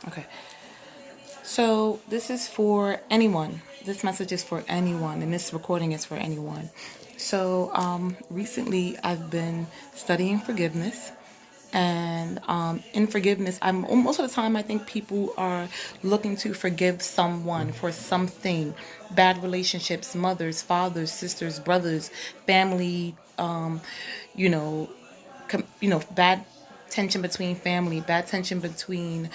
Okay. So this is for anyone. This message is for anyone, and this recording is for anyone. So recently, I've been studying forgiveness, and in forgiveness, I'm most of the time I think people are looking to forgive someone for something, bad relationships, mothers, fathers, sisters, brothers, family, you know, bad tension between family, bad tension between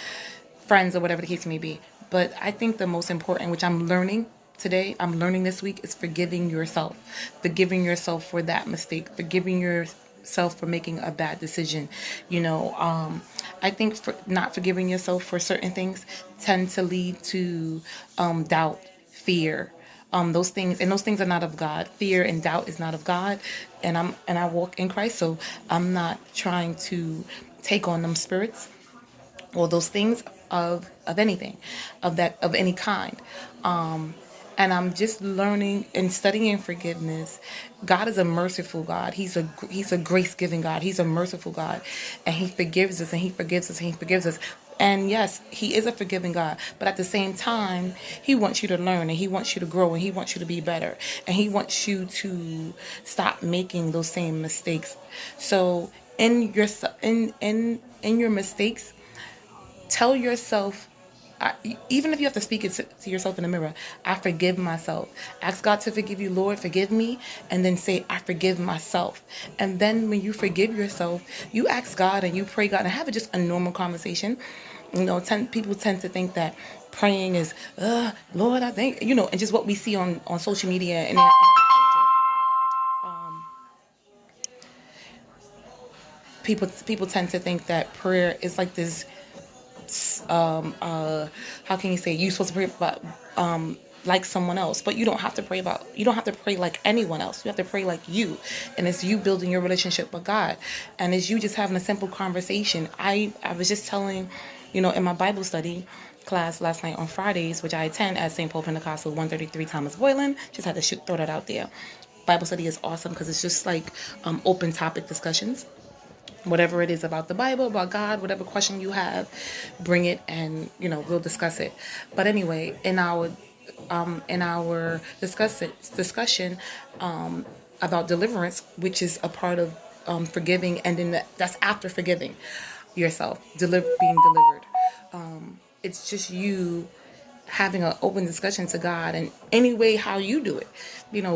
friends, or whatever the case may be. But I think the most important, which I'm learning today, I'm learning this week, is forgiving yourself. Forgiving yourself for that mistake. Forgiving yourself for making a bad decision. I think for not forgiving yourself for certain things tend to lead to doubt, fear, those things are not of God. Fear and doubt is not of God, and I walk in Christ, so I'm not trying to take on them spirits or those things of anything, of any kind. And I'm just learning and studying forgiveness. God is a merciful God. He's a grace giving God. He's a merciful God, and He forgives us and He forgives us and He forgives us. And yes, He is a forgiving God, but at the same time, He wants you to learn and He wants you to grow and He wants you to be better and He wants you to stop making those same mistakes. So in your mistakes, tell yourself, even if you have to speak it to yourself in the mirror, I forgive myself. Ask God to forgive you. Lord, forgive me. And then say, I forgive myself. And then when you forgive yourself, you ask God and you pray God and have just a normal conversation. People tend to think that praying is, Lord, I think, and just what we see on social media and in our culture. People tend to think that prayer is like this, how can you say, you're supposed to pray about like someone else, but you don't have to pray like anyone else. You have to pray like you, and it's you building your relationship with God, and it's you just having a simple conversation. I was just telling, in my Bible study class last night on Fridays, which I attend at St. Paul Pentecostal 133 Thomas Boylan. Just had to throw that out there. Bible study is awesome because it's just like open topic discussions. Whatever it is about the Bible, about God, whatever question you have, bring it, and we'll discuss it. But anyway, in our discussion about deliverance, which is a part of forgiving, and then that's after forgiving yourself, being delivered. It's just you having an open discussion to God, and any way how you do it.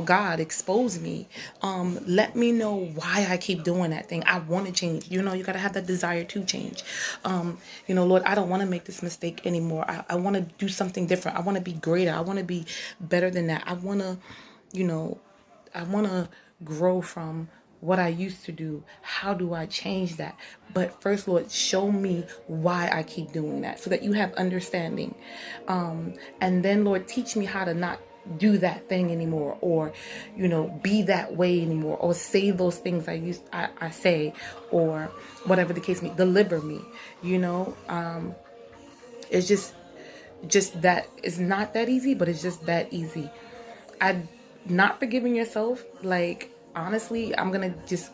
God, expose me. Let me know why I keep doing that thing. I want to change. You gotta have that desire to change. Lord, I don't want to make this mistake anymore. I want to do something different. I want to be greater. I want to be better than that. You know, I want to grow from what I used to do. How do I change that? But first, Lord, show me why I keep doing that so that you have understanding. And then, Lord, teach me how to not do that thing anymore, or be that way anymore, or say those things I say, or whatever the case may. Deliver me. It's just that it's not that easy, but it's just that easy. I Not forgiving yourself, like, honestly, I'm gonna just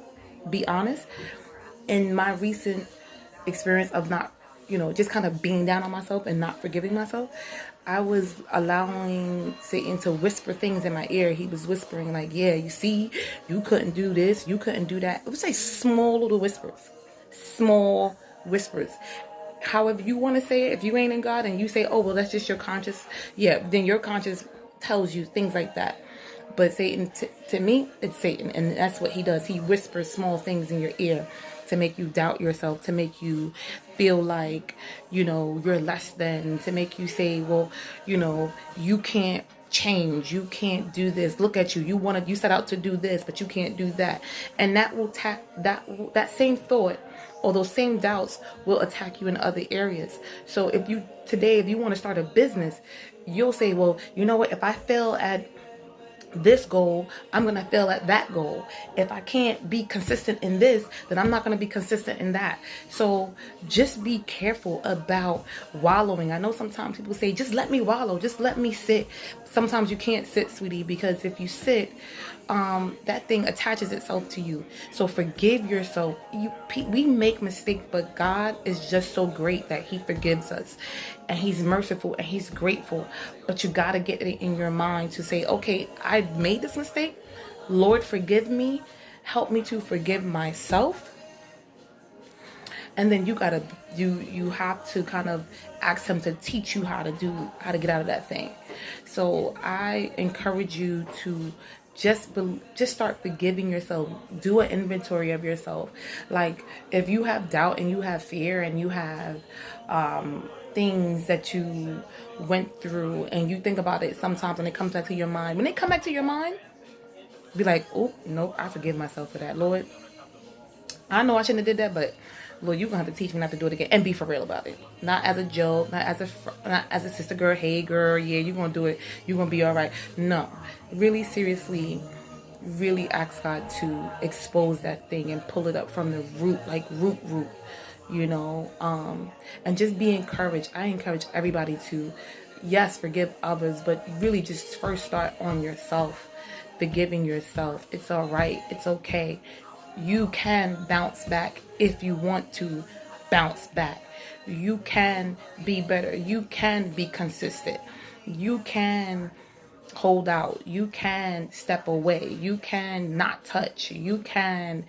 be honest. In my recent experience of not, just kind of being down on myself and not forgiving myself, I was allowing Satan to whisper things in my ear. He was whispering like, yeah, you see, you couldn't do this, you couldn't do that. It was like small little whispers. Small whispers. However you want to say it. If you ain't in God and you say, oh, well, that's just your conscience, yeah, then your conscience tells you things like that. But Satan, to me, it's Satan, and that's what he does. He whispers small things in your ear to make you doubt yourself, to make you feel like, you're less than, to make you say, well, you can't change, you can't do this. Look at you. You set out to do this, but you can't do that. And that will that same thought, or those same doubts, will attack you in other areas. So if you want to start a business, you'll say, well, you know what, if I fail at this goal, I'm going to fail at that goal. If I can't be consistent in this, then I'm not going to be consistent in that. So just be careful about wallowing. I know sometimes people say, just let me wallow, just let me sit. Sometimes you can't sit, sweetie, because if you sit, that thing attaches itself to you. So forgive yourself. We make mistakes, but God is just so great that He forgives us, and He's merciful and He's grateful. But you got to get it in your mind to say, okay, I made this mistake. Lord, forgive me. Help me to forgive myself. And then you have to kind of ask Him to teach you how to get out of that thing. So I encourage you to just start forgiving yourself. Do an inventory of yourself. Like, if you have doubt and you have fear and you have things that you went through, and you think about it sometimes, when it comes back to your mind, when they come back to your mind, be like, oh nope, I forgive myself for that. Lord, I know I shouldn't have did that, but Lord, you're gonna have to teach me not to do it again, and be for real about it. Not as a joke, not as a sister girl. Hey girl, yeah, you're gonna do it. You're gonna be all right. No, really, seriously, really ask God to expose that thing and pull it up from the root, like root. You know, and just be encouraged. I encourage everybody to, yes, forgive others, but really just first start on yourself. Forgiving yourself. It's all right. It's okay. You can bounce back if you want to bounce back. You can be better. You can be consistent. You can hold out. You can step away. You can not touch. You can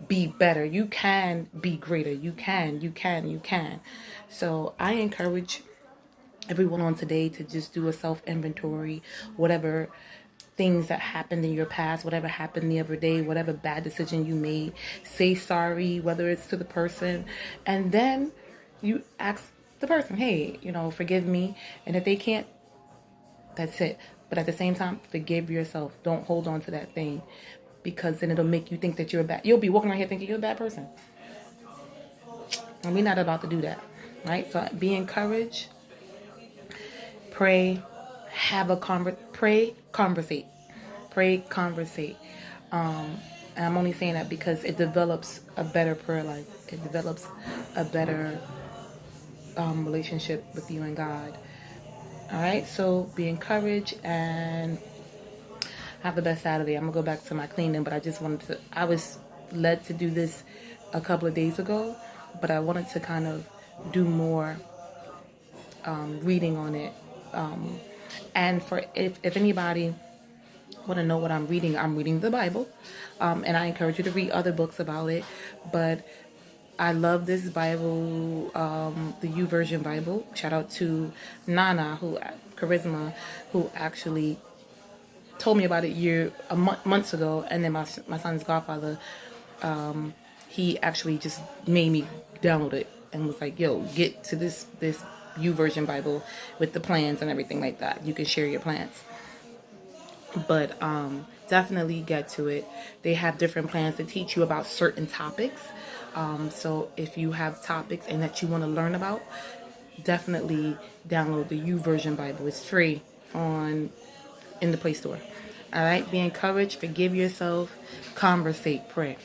be better. You can be greater. You can. So I encourage everyone on today to just do a self inventory, whatever things that happened in your past, whatever happened the other day, whatever bad decision you made, say sorry, whether it's to the person, and then you ask the person, hey, forgive me. And if they can't, that's it. But at the same time, forgive yourself. Don't hold on to that thing, because then it'll make you think that you'll be walking around here thinking you're a bad person. And we're not about to do that, right? So be encouraged. Pray, conversate. And I'm only saying that because it develops a better prayer life. It develops a better relationship with you and God. All right, so be encouraged and have the best Saturday. I'm gonna go back to my cleaning, but I was led to do this a couple of days ago, but I wanted to kind of do more reading on it. And for if anybody want to know what I'm reading the Bible, and I encourage you to read other books about it. But I love this Bible, the YouVersion Bible. Shout out to Nana, Charisma, who actually told me about it months ago, and then my son's godfather, he actually just made me download it and was like, "Yo, get to this YouVersion Bible with the plans and everything like that. You can share your plans." But definitely get to it. They have different plans to teach you about certain topics. So if you have topics and that you want to learn about, definitely download the YouVersion Bible. It's free in the Play Store. All right, be encouraged, forgive yourself, conversate, pray.